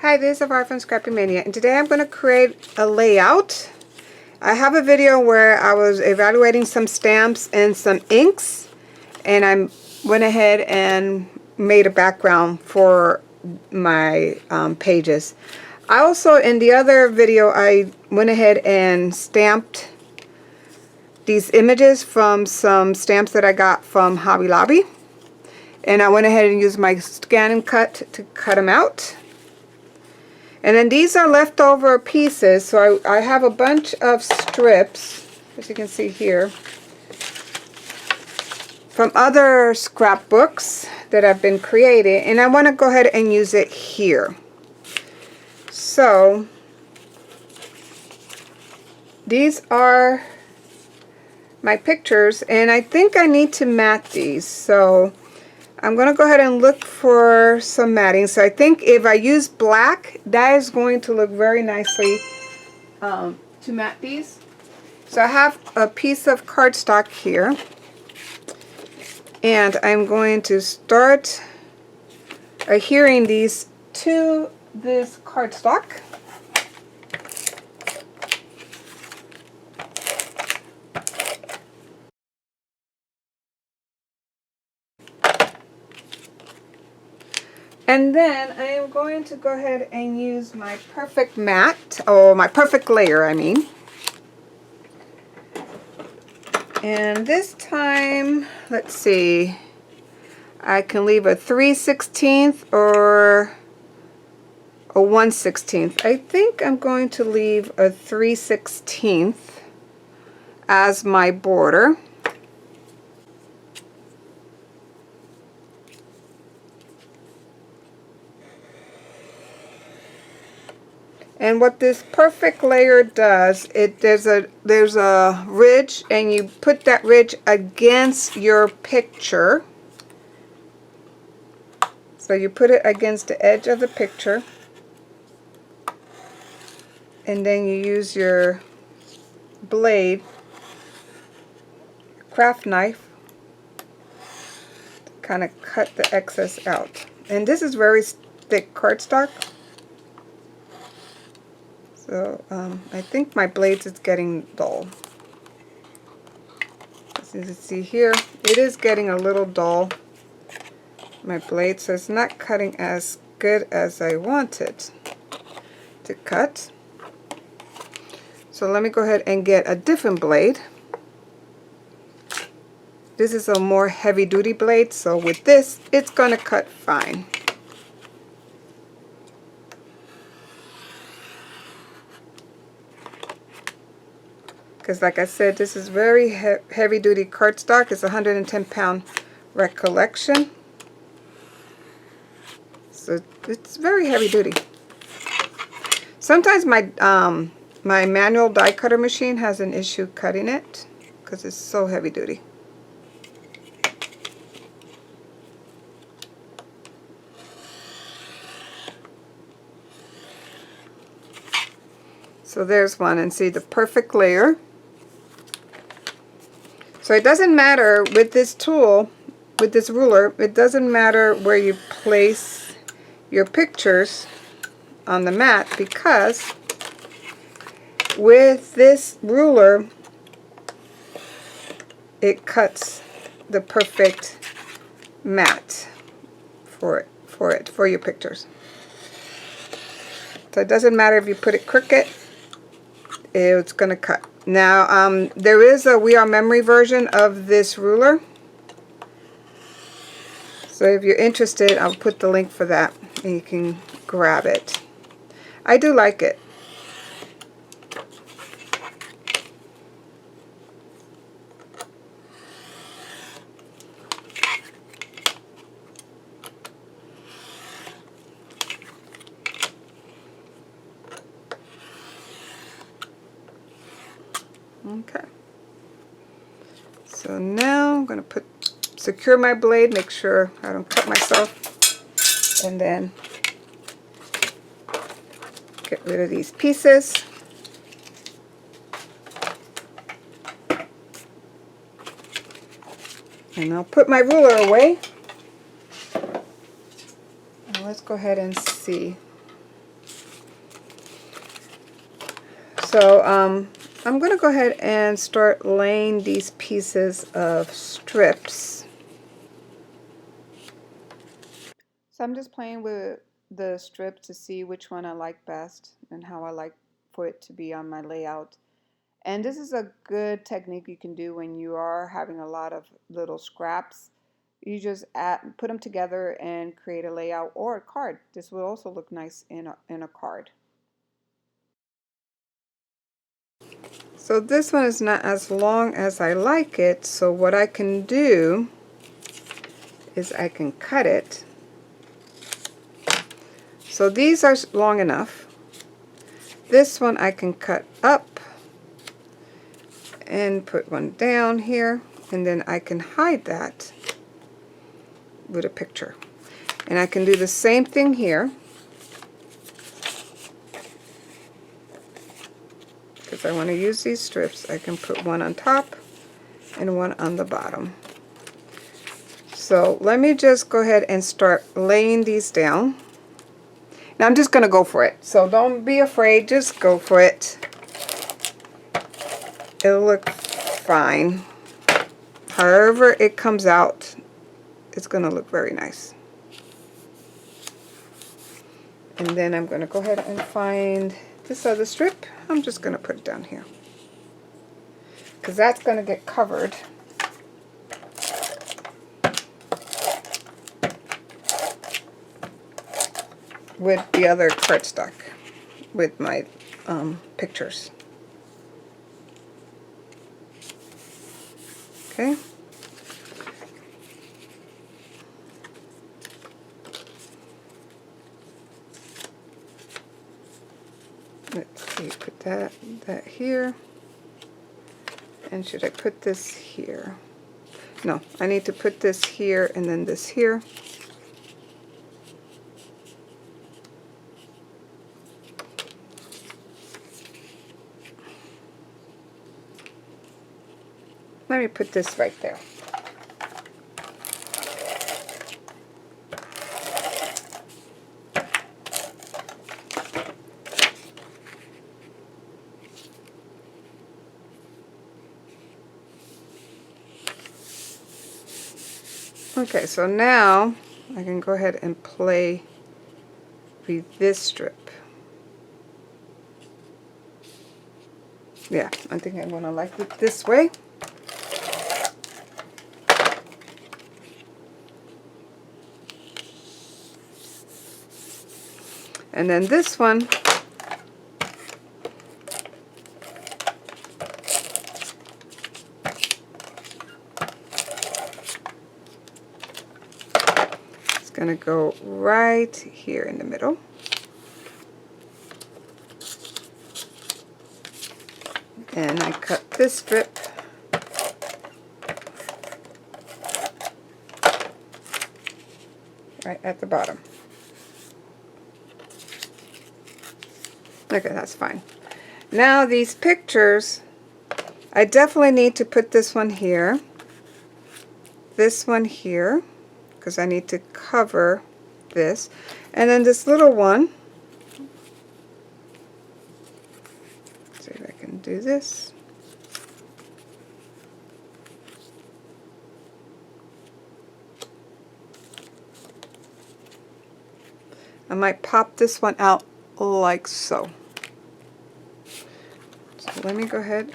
Hi, this is Avar from Scrappy Mania, and today I'm going to create a layout. I have a video where I was evaluating some stamps and some inks, and I went ahead and made a background for my pages. I also, in the other video, I went ahead and stamped these images from some stamps that I got from Hobby Lobby, and I went ahead and used my scan and cut to cut them out. And then these are leftover pieces, so I have a bunch of strips, as you can see here, from other scrapbooks that have been created, and I want to go ahead and use it here. So these are my pictures, and I think I need to mat these, so I'm going to go ahead and look for some matting. So I think if I use black, that is going to look very nicely to mat these. So I have a piece of cardstock here, and I'm going to start adhering these to this cardstock. And then I am going to go ahead and use my perfect mat, or my perfect layer, I mean. And this time, let's see, I can leave a 3/16 or a 1/16. I think I'm going to leave a 3/16 as my border. And what this perfect layer does, there's a ridge, and you put that ridge against your picture. So you put it against the edge of the picture, and then you use your blade, craft knife, to kind of cut the excess out. And this is very thick cardstock. So I think my blades is getting dull. As you can see here, it is getting a little dull, my blade, so it's not cutting as good as I want it to cut. So let me go ahead and get a different blade. This is a more heavy-duty blade, so with this, it's going to cut fine. Because like I said, this is very heavy-duty cardstock. It's a 110-pound recollection. So it's very heavy-duty. Sometimes my my manual die cutter machine has an issue cutting it because it's so heavy-duty. So there's one, and see the perfect layer. So it doesn't matter with this tool, with this ruler, it doesn't matter where you place your pictures on the mat, because with this ruler it cuts the perfect mat for your pictures. So it doesn't matter if you put it crooked, it's going to cut. Now there is a We Are Memory version of this ruler, so if you're interested, I'll put the link for that and you can grab it. I do like it. Okay, so now I'm going to secure my blade, make sure I don't cut myself, and then get rid of these pieces. And I'll put my ruler away. Now let's go ahead and see. So I'm going to go ahead and start laying these pieces of strips. So I'm just playing with the strips to see which one I like best and how I like for it to be on my layout. And this is a good technique you can do when you are having a lot of little scraps. You just put them together and create a layout or a card. This will also look nice in a card. So this one is not as long as I like it, so what I can do is I can cut it. So these are long enough. This one I can cut up and put one down here, and then I can hide that with a picture. And I can do the same thing here, because I want to use these strips. I can put one on top and one on the bottom. So let me just go ahead and start laying these down. Now I'm just going to go for it. So don't be afraid, just go for it. It'll look fine. However it comes out, it's going to look very nice. And then I'm going to go ahead and find this other strip. I'm just going to put it down here, because that's going to get covered. With the other cardstock, with my pictures. Okay. Let's see, put that here. And should I put this here? No, I need to put this here and then this here. Let me put this right there. Okay, so now I can go ahead and play with this strip. Yeah, I think I'm gonna like it this way. And then this one, it's going to go right here in the middle. And I cut this strip right at the bottom. Okay, that's fine. Now these pictures, I definitely need to put this one here, this one here, because I need to cover this, and then this little one. Let's see if I can do this. I might pop this one out like so. So let me go ahead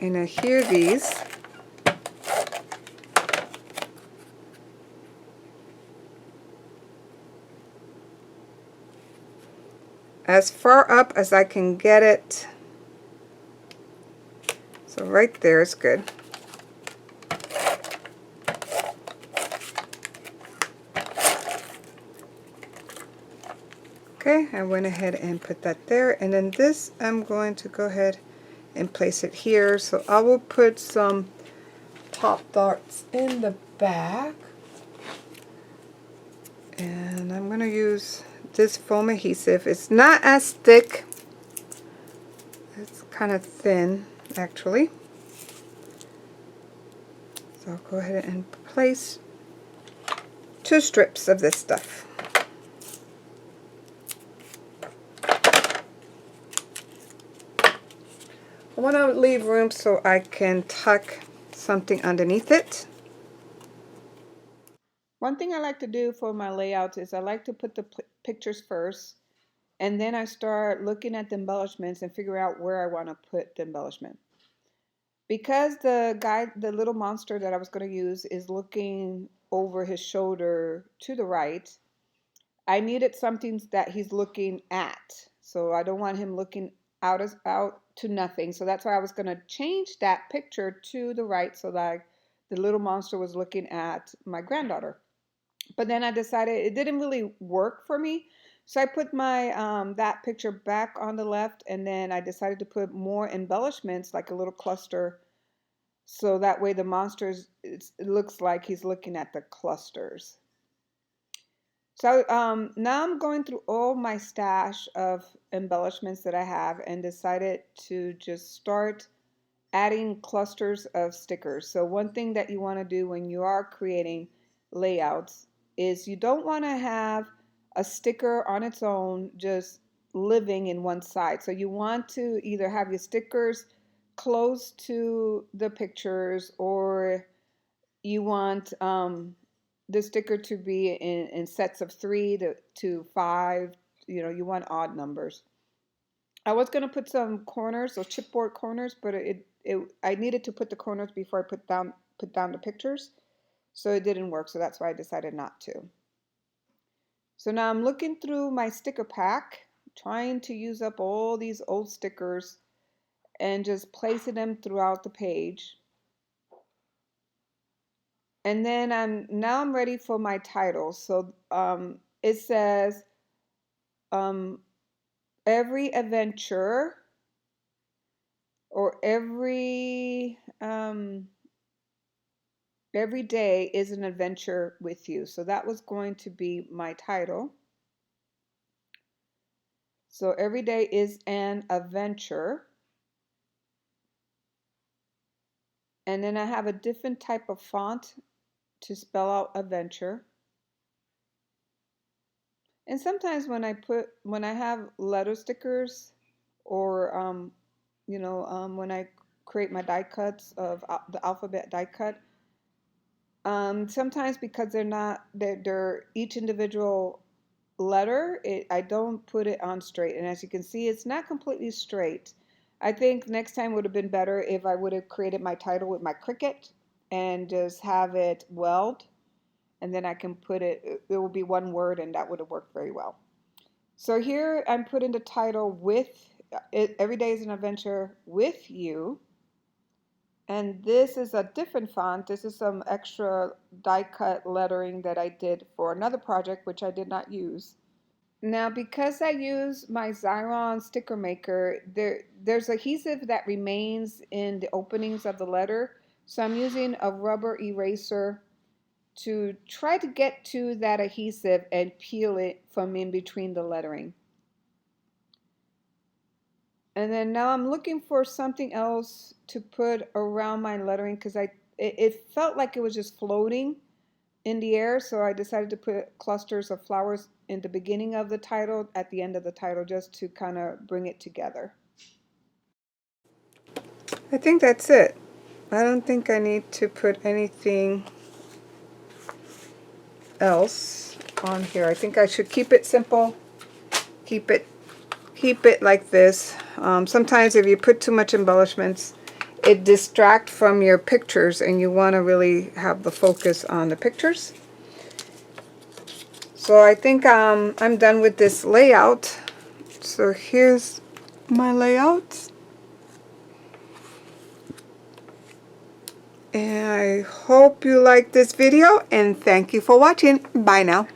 and adhere these. As far up as I can get it. So right there is good. Okay, I went ahead and put that there, and then this I'm going to go ahead and place it here. So I will put some Pop Darts in the back, and I'm going to use this foam adhesive. It's not as thick, it's kind of thin actually. So I'll go ahead and place 2 strips of this stuff. I want to leave room so I can tuck something underneath it. One thing I like to do for my layouts is I like to put the pictures first, and then I start looking at the embellishments and figure out where I want to put the embellishment. Because the little monster that I was going to use is looking over his shoulder to the right, I needed something that he's looking at. So I don't want him looking out to nothing. So that's why I was going to change that picture to the right so that the little monster was looking at my granddaughter. But then I decided it didn't really work for me. So I put my that picture back on the left, and then I decided to put more embellishments, like a little cluster, so that way the monsters, it looks like he's looking at the clusters. So now I'm going through all my stash of embellishments that I have and decided to just start adding clusters of stickers. So one thing that you want to do when you are creating layouts is you don't want to have a sticker on its own just living in one side. So you want to either have your stickers close to the pictures, or you want the sticker to be in sets of 3 to 5. You know, you want odd numbers. I was going to put some corners, so chipboard corners, but I needed to put the corners before I put down the pictures, so it didn't work. So that's why I decided not to. So now I'm looking through my sticker pack, trying to use up all these old stickers and just placing them throughout the page. And then I'm ready for my title. So it says every adventure, or every day is an adventure with you. So that was going to be my title. So every day is an adventure. And then I have a different type of font to spell out adventure. And sometimes when I have letter stickers, or when I create my die cuts of the alphabet die cut, sometimes because they're each individual letter, I don't put it on straight. And as you can see, it's not completely straight. I think next time would have been better if I would have created my title with my Cricut and just have it weld, and then I can put it will be one word, and that would have worked very well. So here I'm putting the title with every day is an adventure with you. And this is a different font. This is some extra die cut lettering that I did for another project, which I did not use. Now, because I use my Xyron sticker maker, there's adhesive that remains in the openings of the letter. So I'm using a rubber eraser to try to get to that adhesive and peel it from in between the lettering. And then now I'm looking for something else to put around my lettering, because it felt like it was just floating in the air, so I decided to put clusters of flowers in the beginning of the title, at the end of the title, just to kind of bring it together. I think that's it. I don't think I need to put anything else on here. I think I should keep it simple, keep it like this. Sometimes if you put too much embellishments, it distracts from your pictures, and you want to really have the focus on the pictures. So I think I'm done with this layout. So here's my layout. And I hope you like this video, and thank you for watching. Bye now.